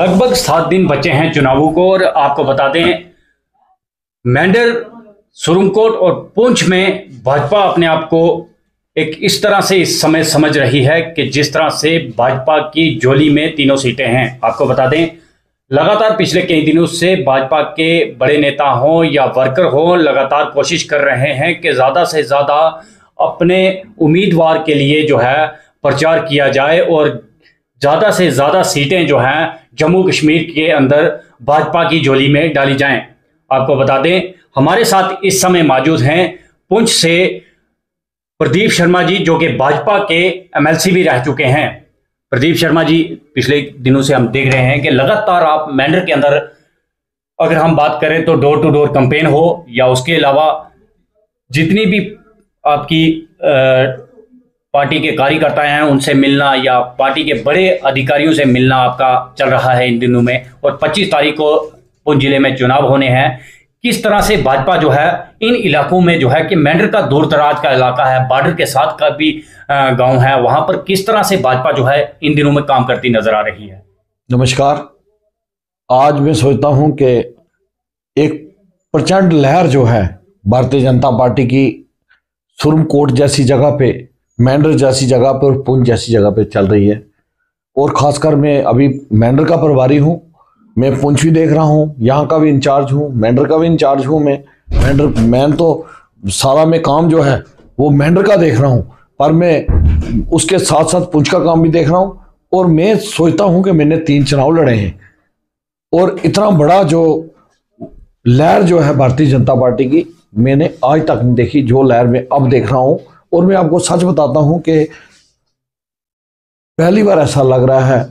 लगभग 7 दिन बचे हैं चुनावों को और आपको बता दें मेंढर, सुरमकोट और पुंछ में भाजपा अपने आप को एक इस तरह से इस समय समझ रही है कि जिस तरह से भाजपा की झोली में तीनों सीटें हैं। आपको बता दें लगातार पिछले कई दिनों से भाजपा के बड़े नेता हों या वर्कर हों लगातार कोशिश कर रहे हैं कि ज़्यादा से ज़्यादा अपने उम्मीदवार के लिए जो है प्रचार किया जाए और ज़्यादा से ज़्यादा सीटें जो हैं जम्मू कश्मीर के अंदर भाजपा की झोली में डाली जाएं। आपको बता दें हमारे साथ इस समय मौजूद हैं पुंछ से प्रदीप शर्मा जी, जो कि भाजपा के एमएलसी भी रह चुके हैं। प्रदीप शर्मा जी, पिछले दिनों से हम देख रहे हैं कि लगातार आप मेंढर के अंदर अगर हम बात करें तो डोर टू डोर कैंपेन हो या उसके अलावा जितनी भी आपकी पार्टी के कार्यकर्ता हैं उनसे मिलना या पार्टी के बड़े अधिकारियों से मिलना आपका चल रहा है इन दिनों में, और 25 तारीख को पुंछ जिले में चुनाव होने हैं। किस तरह से भाजपा जो है इन इलाकों में जो है कि मेंढर का दूर दराज का इलाका है, बॉर्डर के साथ का भी गांव है, वहां पर किस तरह से भाजपा जो है इन दिनों में काम करती नजर आ रही है? नमस्कार। आज मैं सोचता हूं कि एक प्रचंड लहर जो है भारतीय जनता पार्टी की सुरमकोट जैसी जगह पे, मेंढर जैसी जगह पे और पुंछ जैसी जगह पे चल रही है। और खासकर मैं अभी मेंढर का प्रभारी हूं, मैं पुंछ भी देख रहा हूं, यहाँ का भी इंचार्ज हूं, मेंढर का भी इंचार्ज हूं। मैं तो सारा में काम जो है वो मेंढर का देख रहा हूं, पर मैं उसके साथ साथ पुंछ का काम भी देख रहा हूं। और मैं सोचता हूं कि मैंने 3 चुनाव लड़े हैं और इतना बड़ा जो लहर जो है भारतीय जनता पार्टी की मैंने आज तक नहीं देखी, जो लहर मैं अब देख रहा हूं। और मैं आपको सच बताता हूं कि पहली बार ऐसा लग रहा है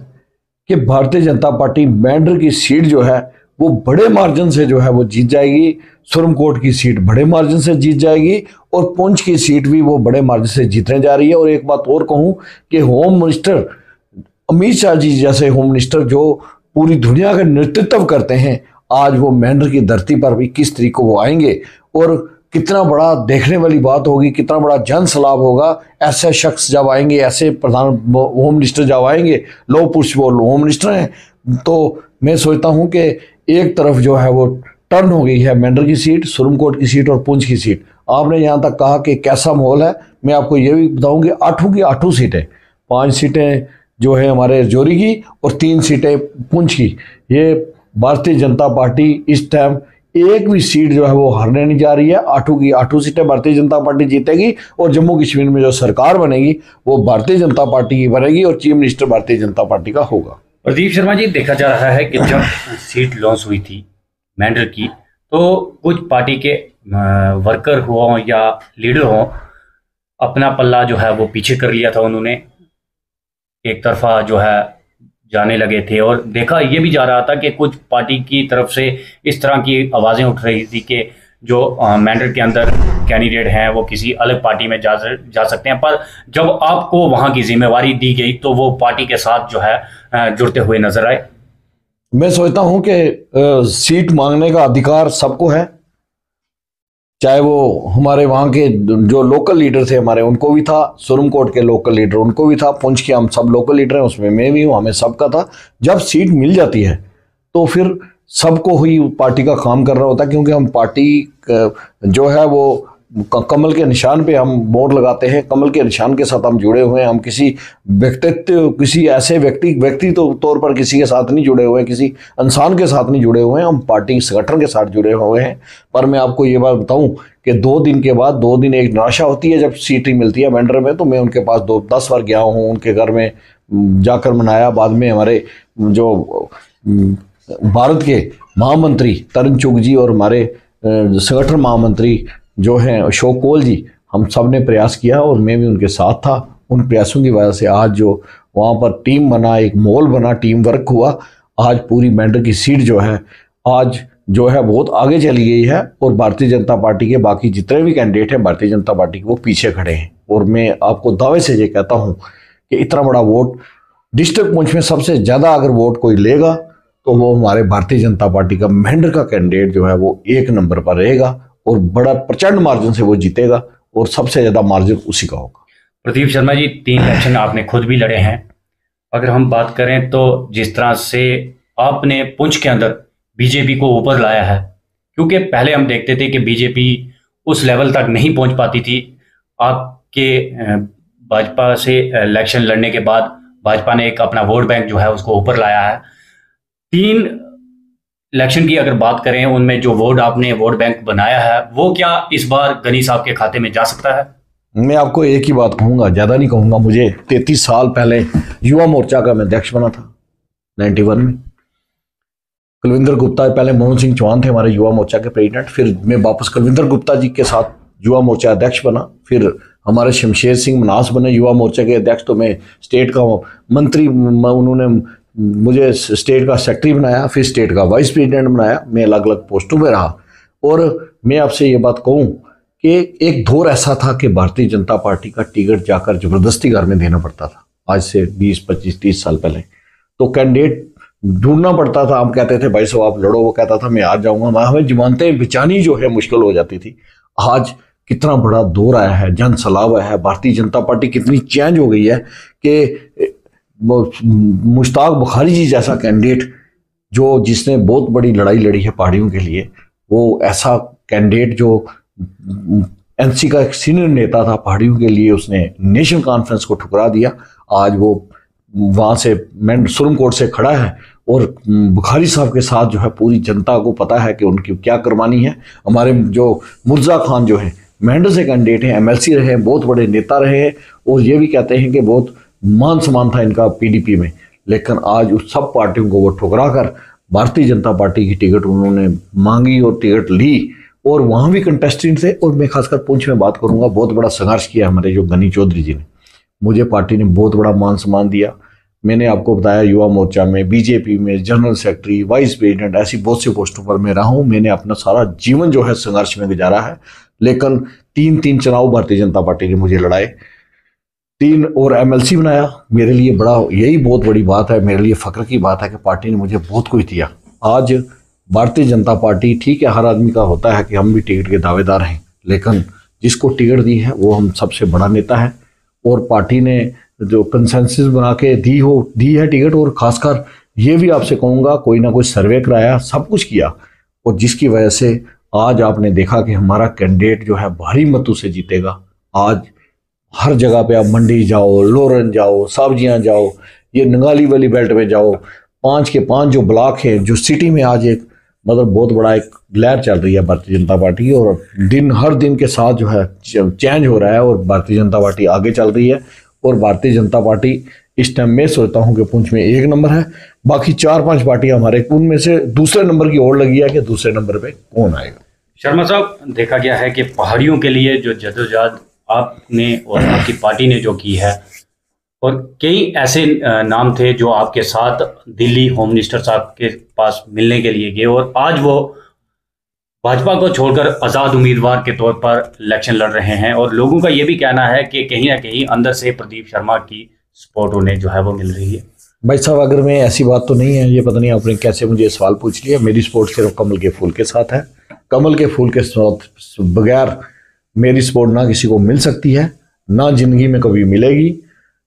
कि भारतीय जनता पार्टी मेंढर की सीट जो है वो बड़े मार्जिन से जो है वो जीत जाएगी, सुरमकोट की सीट बड़े मार्जिन से जीत जाएगी और पुंछ की सीट भी वो बड़े मार्जिन से जीतने जा रही है। और एक बात और कहूं कि होम मिनिस्टर अमित शाह जी जैसे होम मिनिस्टर जो पूरी दुनिया का नेतृत्व करते हैं, आज वो मेंढर की धरती पर भी किस तरीके वो आएंगे और कितना बड़ा देखने वाली बात होगी, कितना बड़ा जन सलाब होगा। ऐसे शख्स जब आएंगे, ऐसे प्रधान होम मिनिस्टर जब आएंगे, लो पुरुष वो होम मिनिस्टर हैं, तो मैं सोचता हूं कि एक तरफ जो है वो टर्न हो गई है मेंढर की सीट, सुरमकोट की सीट और पुंछ की सीट। आपने यहाँ तक कहा कि कैसा माहौल है, मैं आपको ये भी बताऊं कि 8 की 8 सीटें, 5 सीटें जो है हमारे रजौरी की और 3 सीटें पुंछ की। ये भारतीय जनता पार्टी इस टाइम एक भी सीट जो है वो हारने नहीं जा रही है। 8 की 8 सीटें भारतीय जनता पार्टी जीतेगी और जम्मू कश्मीर में जो सरकार बनेगी वो भारतीय जनता पार्टी की बनेगी और chief minister Bharatiya Janata party का होगा। प्रदीप शर्मा जी, देखा जा रहा है कि जब सीट लॉन्च हुई थी मेंढर की तो कुछ पार्टी के वर्कर हों या लीडर हों अपना पल्ला जो है वो पीछे कर लिया था, उन्होंने एक तरफा जो है जाने लगे थे। और देखा ये भी जा रहा था कि कुछ पार्टी की तरफ से इस तरह की आवाज़ें उठ रही थी कि जो मेंढर के अंदर कैंडिडेट हैं वो किसी अलग पार्टी में जा सकते हैं, पर जब आपको वहाँ की जिम्मेवारी दी गई तो वो पार्टी के साथ जो है जुड़ते हुए नजर आए। मैं सोचता हूं कि सीट मांगने का अधिकार सबको है, चाहे वो हमारे वहाँ के जो लोकल लीडर थे हमारे उनको भी था, सुरमकोट के लोकल लीडर उनको भी था, पुंछ के हम सब लोकल लीडर हैं, उसमें मैं भी हूँ, हमें सबका था। जब सीट मिल जाती है तो फिर सबको ही पार्टी का काम कर रहा होता है, क्योंकि हम पार्टी जो है वो कमल के निशान पे हम वोट लगाते हैं, कमल के निशान के साथ हम जुड़े हुए हैं। हम किसी व्यक्तित्व, किसी ऐसे व्यक्ति तो तौर पर किसी के साथ नहीं जुड़े हुए हैं, किसी इंसान के साथ नहीं जुड़े हुए हैं, हम पार्टी संगठन के साथ जुड़े हुए हैं। पर मैं आपको ये बात बताऊं कि 2 दिन के बाद 2 दिन एक निराशा होती है जब सीट ही मिलती है मेंढर में। तो मैं उनके पास 10 बार गया हूँ, उनके घर में जाकर मनाया। बाद में हमारे जो भारत के महामंत्री तरुण चुग जी और हमारे संगठन महामंत्री जो हैं अशोक कोल जी, हम सब ने प्रयास किया और मैं भी उनके साथ था। उन प्रयासों की वजह से आज जो वहाँ पर टीम बना, एक माहौल बना, टीम वर्क हुआ, आज पूरी मेंढर की सीट जो है आज जो है बहुत आगे चली गई है। और भारतीय जनता पार्टी के बाकी जितने भी कैंडिडेट हैं भारतीय जनता पार्टी के, वो पीछे खड़े हैं। और मैं आपको दावे से ये कहता हूँ कि इतना बड़ा वोट डिस्ट्रिक्ट पुंछ में सबसे ज़्यादा अगर वोट कोई लेगा तो वो हमारे भारतीय जनता पार्टी का मेंढर का कैंडिडेट जो है वो 1 नंबर पर रहेगा और बड़ा प्रचंड मार्जिन से वो जीतेगा और सबसे ज़्यादा मार्जिन उसी का होगा। प्रदीप शर्मा जी, 3 इलेक्शन आपने खुद भी लड़े हैं। अगर हम बात करें तो जिस तरह से आपने पुंछ के अंदर बीजेपी को ऊपर लाया है? क्योंकि पहले हम देखते थे कि बीजेपी उस लेवल तक नहीं पहुंच पाती थी। आपके भाजपा से इलेक्शन लड़ने के बाद भाजपा ने एक अपना वोट बैंक जो है उसको ऊपर लाया है। 3 इलेक्शन की अगर बात करें, उनमें जो वोट आपने वोट बैंक बनाया है वो क्या इस बार गनी साहब के खाते में जा सकता है? मैं आपको एक ही बात कहूंगा, ज्यादा नहीं कहूंगा। मुझे 33 साल पहले युवा मोर्चा का मैं अध्यक्ष बना था 91 में। कुलविंदर गुप्ता, पहले मोहन सिंह चौहान थे हमारे युवा मोर्चा के प्रेसिडेंट, फिर मैं वापस कुलविंदर गुप्ता जी के साथ युवा मोर्चा अध्यक्ष बना। फिर हमारे शमशेर सिंह मनास बने युवा मोर्चा के अध्यक्ष, तो मैं स्टेट का मंत्री, उन्होंने मुझे स्टेट का सेक्रेटरी बनाया, फिर स्टेट का वाइस प्रेसिडेंट बनाया। मैं अलग अलग पोस्टों में रहा। और मैं आपसे ये बात कहूँ कि एक दौर ऐसा था कि भारतीय जनता पार्टी का टिकट जाकर जबरदस्ती घर में देना पड़ता था। आज से 20, 25, 30 साल पहले तो कैंडिडेट ढूंढना पड़ता था। हम कहते थे भाई साहब आप लड़ो, वो कहता था मैं आ जाऊंगा। हमें जमानतें बिचानी जो है मुश्किल हो जाती थी। आज कितना बड़ा दौर आया है, जन सलाब आया है। भारतीय जनता पार्टी कितनी चेंज हो गई है कि मुश्ताक बुखारी जी जैसा कैंडिडेट जो जिसने बहुत बड़ी लड़ाई लड़ी है पहाड़ियों के लिए, वो ऐसा कैंडिडेट जो एनसी का एक सीनियर नेता था पहाड़ियों के लिए, उसने नेशनल कॉन्फ्रेंस को ठुकरा दिया। आज वो वहां से सुप्रीम कोर्ट से खड़ा है और बुखारी साहब के साथ जो है पूरी जनता को पता है कि उनकी क्या कुर्बानी है। हमारे जो मुर्जा खान जो है मेंढर से कैंडिडेट हैं, एमएलसी रहे हैं, बहुत बड़े नेता रहे हैं, और ये भी कहते हैं कि बहुत मान सम्मान था इनका पीडीपी में, लेकिन आज उस सब पार्टियों को वो ठुकरा कर भारतीय जनता पार्टी की टिकट उन्होंने मांगी और टिकट ली। और वहाँ भी कंटेस्टेंट थे। और मैं खासकर पुंछ में बात करूँगा, बहुत बड़ा संघर्ष किया हमारे जो गनी चौधरी जी ने। मुझे पार्टी ने बहुत बड़ा मान सम्मान दिया। मैंने आपको बताया युवा मोर्चा में, बीजेपी में जनरल सेक्रेटरी, वाइस प्रेसिडेंट, ऐसी बहुत सी पोस्टों पर मैं रहा हूँ। मैंने अपना सारा जीवन जो है संघर्ष में गुजारा है। लेकिन 3 चुनाव भारतीय जनता पार्टी ने मुझे लड़ाए, 3 और एमएलसी बनाया। मेरे लिए बड़ा, यही बहुत बड़ी बात है, मेरे लिए फख्र की बात है कि पार्टी ने मुझे बहुत कुछ दिया। आज भारतीय जनता पार्टी, ठीक है हर आदमी का होता है कि हम भी टिकट के दावेदार हैं, लेकिन जिसको टिकट दी है वो हम सबसे बड़ा नेता है। और पार्टी ने जो कंसेंसस बना के दी है टिकट। और खासकर ये भी आपसे कहूँगा, कोई ना कोई सर्वे कराया, सब कुछ किया, और जिसकी वजह से आज आपने देखा कि हमारा कैंडिडेट जो है भारी मतों से जीतेगा। आज हर जगह पे आप मंडी जाओ, लोरन जाओ, सब्जियां जाओ, ये नंगाली वाली बेल्ट में जाओ, 5 के 5 जो ब्लॉक है, जो सिटी में आज एक मतलब बहुत बड़ा एक लहर चल रही है भारतीय जनता पार्टी, और हर दिन के साथ जो है चेंज हो रहा है और भारतीय जनता पार्टी आगे चल रही है। और भारतीय जनता पार्टी इस टाइम मैं सोचता हूं कि पुंछ में 1 नंबर है। बाकी 4-5 पार्टियां हमारे उनमें से दूसरे नंबर की ओर लगी है कि दूसरे नंबर पे कौन आएगा। शर्मा साहब, देखा गया है कि पहाड़ियों के लिए जो जद्दोजहद आपने और आपकी पार्टी ने जो की है, और कई ऐसे नाम थे जो आपके साथ दिल्ली होम मिनिस्टर साहब के पास मिलने के लिए गए, और आज वो भाजपा को छोड़कर आज़ाद उम्मीदवार के तौर पर इलेक्शन लड़ रहे हैं। और लोगों का ये भी कहना है कि कहीं ना कहीं अंदर से प्रदीप शर्मा की सपोर्ट उन्हें जो है वो मिल रही है। भाई साहब, अगर मैं ऐसी बात तो नहीं है, ये पता नहीं आपने कैसे मुझे सवाल पूछ लिया। मेरी सपोर्ट सिर्फ कमल के फूल के साथ है। कमल के फूल के साथ बगैर मेरी सपोर्ट ना किसी को मिल सकती है, ना जिंदगी में कभी मिलेगी।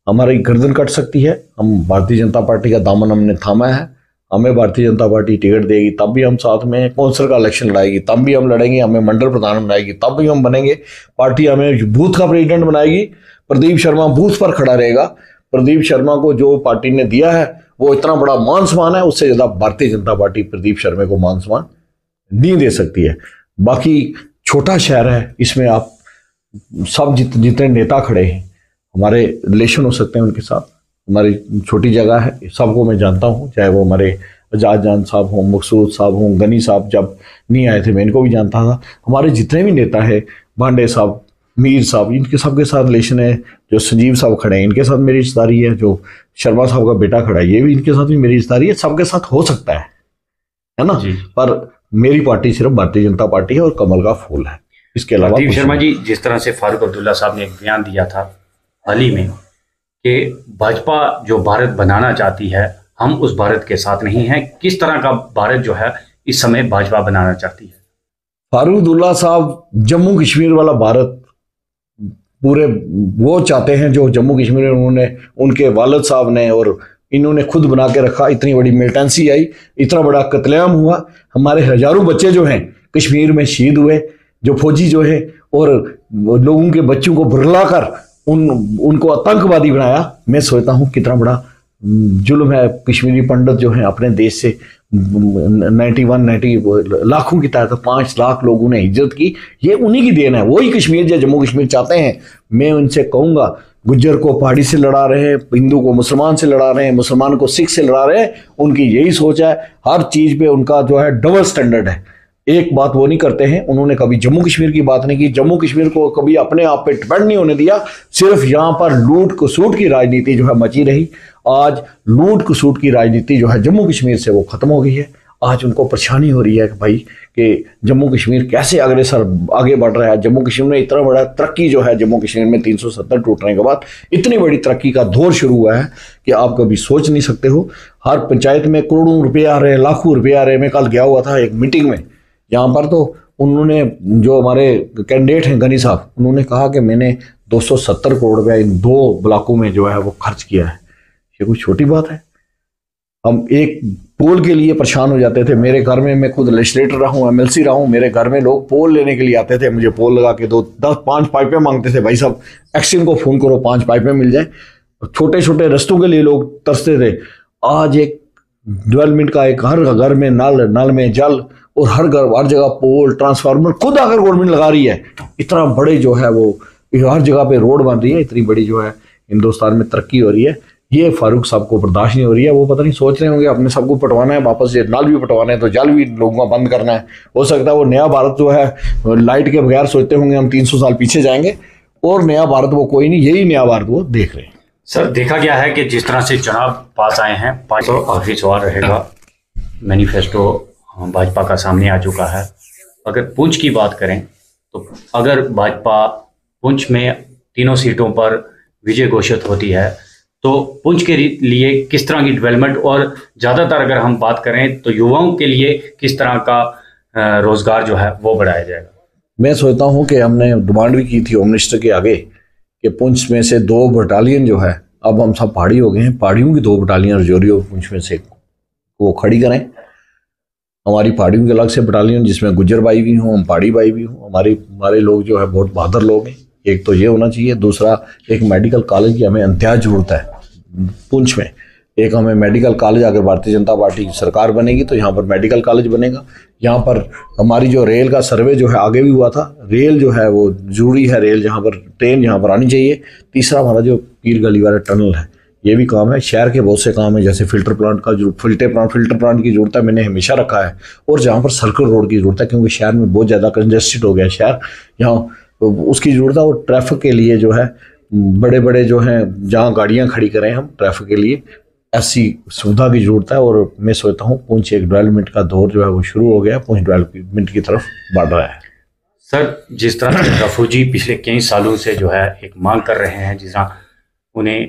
हमारी गर्दन कट सकती है। हम भारतीय जनता पार्टी का दामन हमने थामा है। हमें भारतीय जनता पार्टी टिकट देगी तब भी हम साथ में, कौंसिल का इलेक्शन लड़ाएगी तब भी हम लड़ेंगे, हमें मंडल प्रधान बनाएगी तब भी हम बनेंगे, पार्टी हमें बूथ का प्रेसिडेंट बनाएगी, प्रदीप शर्मा बूथ पर खड़ा रहेगा। प्रदीप शर्मा को जो पार्टी ने दिया है वो इतना बड़ा मान सम्मान है, उससे ज़्यादा भारतीय जनता पार्टी प्रदीप शर्मा को मान सम्मान नहीं दे सकती है। बाकी छोटा शहर है, इसमें आप सब जितने नेता खड़े हैं, हमारे रिलेशन हो सकते हैं उनके साथ। हमारी छोटी जगह है, सबको मैं जानता हूँ, चाहे वो हमारे आजाद जान साहब हों, मकसूद साहब हों, गनी साहब जब नहीं आए थे मैं इनको भी जानता था। हमारे जितने भी नेता हैं, भांडे साहब, मीर साहब, इनके सबके साथ रिलेशन है। जो संजीव साहब खड़े हैं इनके साथ मेरी रिश्तेदारी है। जो शर्मा साहब का बेटा खड़ा है ये भी, इनके साथ भी मेरी रिश्तेदारी है। सबके साथ हो सकता है ना। पर मेरी पार्टी सिर्फ भारतीय जनता पार्टी है और कमल का फूल है, इसके अलावा। प्रदीप शर्मा जी, जिस तरह से फारूक अब्दुल्ला साहब ने एक बयान दिया था हाल ही में कि भाजपा जो भारत बनाना चाहती है, हम उस भारत के साथ नहीं हैं, किस तरह का भारत जो है इस समय भाजपा बनाना चाहती है? फारूक अब्दुल्ला साहब जम्मू कश्मीर वाला भारत पूरे वो चाहते हैं जो जम्मू कश्मीर में उन्होंने, उनके वालिद साहब ने और इन्होंने खुद बना के रखा, इतनी बड़ी मिलिटेंसी आई, इतना बड़ा कत्लेआम हुआ, हमारे हजारों बच्चे जो हैं कश्मीर में शहीद हुए, जो फौजी जो है, और लोगों के बच्चों को भुरला कर उनको आतंकवादी बनाया। मैं सोचता हूँ कितना बड़ा जुल्म है। कश्मीरी पंडित जो हैं अपने देश से 90 लाखों की तादाद 5 लाख लोगों ने हिजरत की, ये उन्हीं की देन है। वही कश्मीर जो जम्मू कश्मीर चाहते हैं। मैं उनसे कहूँगा, गुज्जर को पहाड़ी से लड़ा रहे हैं, हिंदू को मुसलमान से लड़ा रहे हैं, मुसलमान को सिख से लड़ा रहे हैं, उनकी यही सोच है। हर चीज़ पे उनका जो है डबल स्टैंडर्ड है। एक बात वो नहीं करते हैं, उन्होंने कभी जम्मू कश्मीर की बात नहीं की, जम्मू कश्मीर को कभी अपने आप पे डिपेंड नहीं होने दिया। सिर्फ यहाँ पर लूट खसूट की राजनीति जो है मची रही। आज लूट खसूट की राजनीति जो है जम्मू कश्मीर से वो खत्म हो गई है। आज उनको परेशानी हो रही है कि भाई कि जम्मू कश्मीर कैसे अग्रसर आगे बढ़ रहा है। जम्मू कश्मीर में इतना बड़ा तरक्की जो है, जम्मू कश्मीर में 370 टूटने के बाद इतनी बड़ी तरक्की का दौर शुरू हुआ है कि आप कभी सोच नहीं सकते हो। हर पंचायत में करोड़ों रुपये आ रहे हैं, लाखों रुपये आ रहे हैं। मैं कल गया हुआ था एक मीटिंग में, यहाँ पर तो उन्होंने, जो हमारे कैंडिडेट हैं गनी साहब, उन्होंने कहा कि मैंने 270 करोड़ रुपया इन 2 ब्लॉकों में जो है वो खर्च किया है। ये कोई छोटी बात है? हम एक पोल के लिए परेशान हो जाते थे। मेरे घर में, मैं खुद लेजिस्लेटर रहा हूँ, MLC रहा हूँ, मेरे घर में लोग पोल लेने के लिए आते थे, मुझे पोल लगा के 5 पाइपें मांगते थे। भाई साहब एक्शन को फ़ोन करो, 5 पाइपें मिल जाए। छोटे छोटे रस्तों के लिए लोग तरसते थे। आज एक डेवलपमेंट का, एक हर घर में नल में जल, और हर जगह पोल, ट्रांसफार्मर खुद अगर गवर्नमेंट लगा रही है। इतना बड़े जो है वो हर जगह पे रोड बन रही है, इतनी बड़ी जो है हिंदुस्तान में तरक्की हो रही है। ये फारूक साहब को बर्दाश्त नहीं हो रही है। वो पता नहीं सोच रहे होंगे अपने सबको पटवाना है वापस, ये नल भी पटवाना है तो जल भी लोगों का बंद करना है। हो सकता है वो नया भारत जो है लाइट के बगैर सोचते होंगे हम 300 साल पीछे जाएंगे, और नया भारत वो कोई नहीं, यही नया भारत वो देख रहे हैं। सर, देखा गया है कि जिस तरह से चुनाव पास आए हैं, तो आखिरी सवाल रहेगा, मैनिफेस्टो भाजपा का सामने आ चुका है। अगर पुंछ की बात करें तो अगर भाजपा पुंछ में 3 सीटों पर विजय घोषित होती है तो पुंछ के लिए किस तरह की डेवलपमेंट, और ज़्यादातर अगर हम बात करें तो युवाओं के लिए किस तरह का रोजगार जो है वो बढ़ाया जाएगा? मैं सोचता हूं कि हमने डिमांड भी की थी होम मिनिस्टर के आगे कि पुंछ में से 2 बटालियन जो है, अब हम सब पहाड़ी हो गए हैं, पहाड़ियों की 2 बटालियन रजौरी और पुंछ में से वो खड़ी करें। हमारी पहाड़ियों के अलग से बटालियन जिसमें गुज्जर भाई भी हों, हम पहाड़ी भाई भी हों। हमारे लोग जो है बहुत बहादुर लोग हैं। एक तो ये होना चाहिए। दूसरा, एक मेडिकल कॉलेज की हमें इंतहाज जरूरत है पुंछ में। एक हमें मेडिकल कॉलेज, अगर भारतीय जनता पार्टी की सरकार बनेगी तो यहाँ पर मेडिकल कॉलेज बनेगा। यहाँ पर हमारी जो रेल का सर्वे जो है आगे भी हुआ था, रेल जो है वो जरूरी है, रेल जहाँ पर ट्रेन यहाँ पर आनी चाहिए। तीसरा, हमारा जो पीर गली वाला टनल है, ये भी काम है। शहर के बहुत से काम है, जैसे फिल्टर प्लांट की जरूरत है, मैंने हमेशा रखा है। और जहाँ पर सर्कल रोड की जरूरत है, क्योंकि शहर में बहुत ज़्यादा कंजेस्टेड हो गया शहर, यहाँ उसकी जरूरत है। और ट्रैफिक के लिए जो है बड़े बड़े जो हैं जहाँ गाड़ियाँ खड़ी करें हम ट्रैफिक के लिए, ऐसी सुविधा की जरूरत है। और मैं सोचता हूँ पुंछ एक डेवलपमेंट का दौर जो है वो शुरू हो गया, पुंछ डेवलपमेंट की तरफ बढ़ रहा है। सर, जिस तरह से रफूजी पिछले कई सालों से जो है एक मांग कर रहे हैं, जिस तरह उन्हें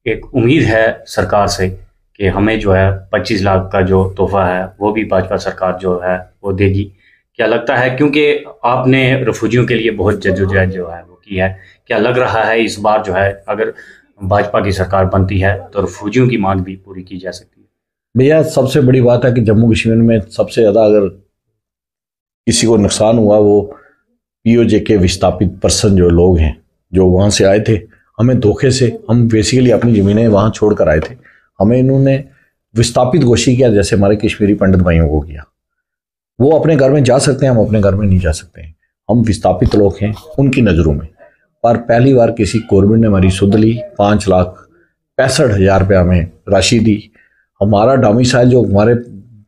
एक उम्मीद है सरकार से कि हमें जो है 25 लाख का जो तोहफा है वो भी भाजपा सरकार जो है वो देगी, क्या लगता है, क्योंकि आपने रफूजियों के लिए बहुत जद्दोजहद जो है वो की है, क्या लग रहा है इस बार जो है अगर भाजपा की सरकार बनती है तो रफूजियों की मांग भी पूरी की जा सकती है? भैया, सबसे बड़ी बात है कि जम्मू कश्मीर में सबसे ज़्यादा अगर किसी को नुकसान हुआ वो POJ के विस्थापित पर्सन जो लोग हैं, जो वहाँ से आए थे। हमें धोखे से, हम बेसिकली अपनी ज़मीनें वहाँ छोड़ कर आए थे, हमें इन्होंने विस्थापित घोषित किया, जैसे हमारे कश्मीरी पंडित भाइयों को किया। वो अपने घर में जा सकते हैं, हम अपने घर में नहीं जा सकते हैं। हम विस्थापित लोग हैं उनकी नज़रों में। पर पहली बार किसी गवर्नमेंट ने हमारी सुध ली, 5,65,000 रुपये हमें राशि दी। हमारा डोमिसाइल, जो हमारे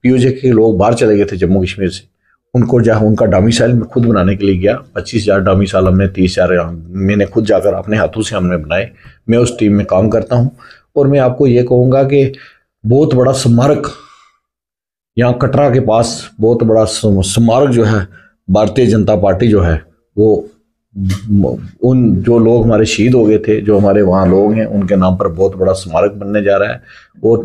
POJ के लोग बाहर चले गए थे जम्मू कश्मीर से, उनको जहाँ उनका डोमिसाइल मैं खुद बनाने के लिए गया। 25,000 डोमिसाइल हमने, 30,000 मैंने खुद जाकर अपने हाथों से हमने बनाए। मैं उस टीम में काम करता हूँ। और मैं आपको ये कहूँगा कि बहुत बड़ा स्मारक यहाँ कटरा के पास, बहुत बड़ा स्मारक जो है भारतीय जनता पार्टी जो है वो उन जो लोग हमारे शहीद हो गए थे, जो हमारे वहाँ लोग हैं, उनके नाम पर बहुत बड़ा स्मारक बनने जा रहा है। और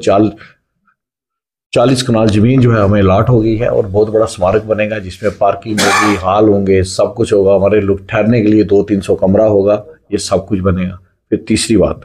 40 कनाल ज़मीन जो है हमें अलाट हो गई है और बहुत बड़ा स्मारक बनेगा जिसमें पार्किंग होगी, हॉल होंगे, सब कुछ होगा। हमारे लोग ठहरने के लिए 200-300 कमरा होगा, ये सब कुछ बनेगा। फिर तीसरी बात,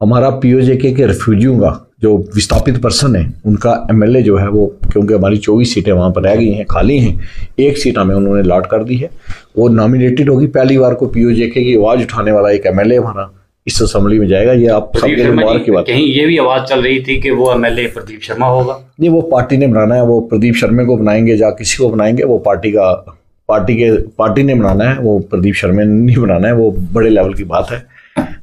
हमारा पीओजेके के रिफ्यूजियों का जो विस्थापित पर्सन है उनका एमएलए जो है वो, क्योंकि हमारी 24 सीटें वहाँ पर रह गई हैं, खाली हैं, एक सीट हमें उन्होंने अलॉट कर दी है, वो नॉमिनेटेड होगी। पहली बार को पीओजेके की आवाज़ उठाने वाला एक एमएलए हमारा इस असेंबली में जाएगा। ये आप सबके लिए मुबारक की बात। कहीं ये भी आवाज़ चल रही थी कि वो एमएलए प्रदीप शर्मा होगा। नहीं, वो पार्टी ने बनाना है, वो प्रदीप शर्मा को बनाएंगे या किसी को बनाएंगे, वो पार्टी ने बनाना है, वो प्रदीप शर्मा ने नहीं बनाना है, वो बड़े लेवल की बात है।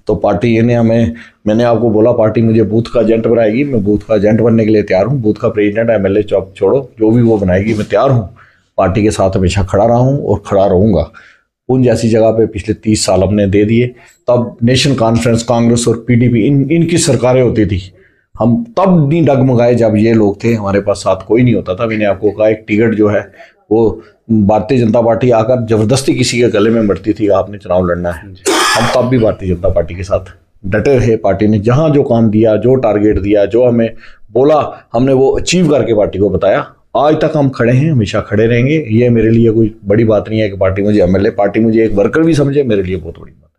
तो पार्टी ने मैंने आपको बोला पार्टी मुझे बूथ का एजेंट बनाएगी, मैं बूथ का एजेंट बनने के लिए तैयार हूँ। बूथ का प्रेसिडेंट एमएलए चौक छोड़ो, जो भी वो बनाएगी मैं तैयार हूँ। पार्टी के साथ हमेशा खड़ा रहा हूँ और खड़ा रहूँगा। उन जैसी जगह पे पिछले 30 साल हमने दे दिए। तब नेशनल कॉन्फ्रेंस, कांग्रेस और पीडीपी इनकी सरकारें होती थी। हम तब नहीं डगमगाए जब ये लोग थे, हमारे पास साथ कोई नहीं होता था। मैंने आपको कहा एक टिकट जो है वो भारतीय जनता पार्टी आकर जबरदस्ती किसी के गले में मरती थी, आपने चुनाव लड़ना है। हम तब भी भारतीय जनता पार्टी के साथ डटे रहे। पार्टी ने जहां जो काम दिया, जो टारगेट दिया, जो हमें बोला, हमने वो अचीव करके पार्टी को बताया। आज तक हम खड़े हैं, हमेशा खड़े रहेंगे। ये मेरे लिए कोई बड़ी बात नहीं है कि पार्टी मुझे एमएलए, पार्टी मुझे एक वर्कर भी समझे, मेरे लिए बहुत बड़ी बात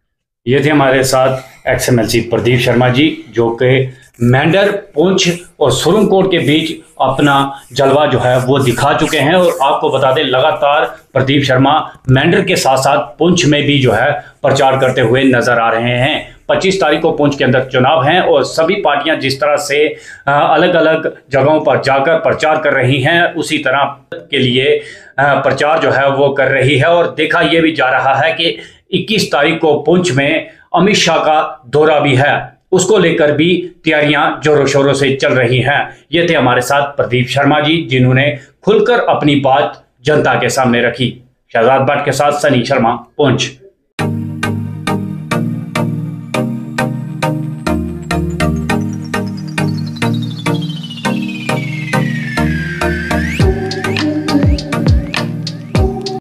है। ये थे हमारे साथ एक्स-एमएलसी प्रदीप शर्मा जी, जो कि मेंढर, पुंछ और सुरंगकोट के बीच अपना जलवा जो है वो दिखा चुके हैं। और आपको बता दें, लगातार प्रदीप शर्मा मेंढर के साथ साथ पुंछ में भी जो है प्रचार करते हुए नजर आ रहे हैं। 25 तारीख को पुंछ के अंदर चुनाव हैं और सभी पार्टियां जिस तरह से अलग अलग जगहों पर जाकर प्रचार कर रही हैं, उसी तरह के लिए प्रचार जो है वो कर रही है। और देखा यह भी जा रहा है कि 21 तारीख को पुंछ में अमित शाह का दौरा भी है, उसको लेकर भी तैयारियां जोरों शोरों से चल रही हैं। ये थे हमारे साथ प्रदीप शर्मा जी, जिन्होंने खुलकर अपनी बात जनता के सामने रखी। शहजाद भट्ट के साथ सनी शर्मा, पुंछ।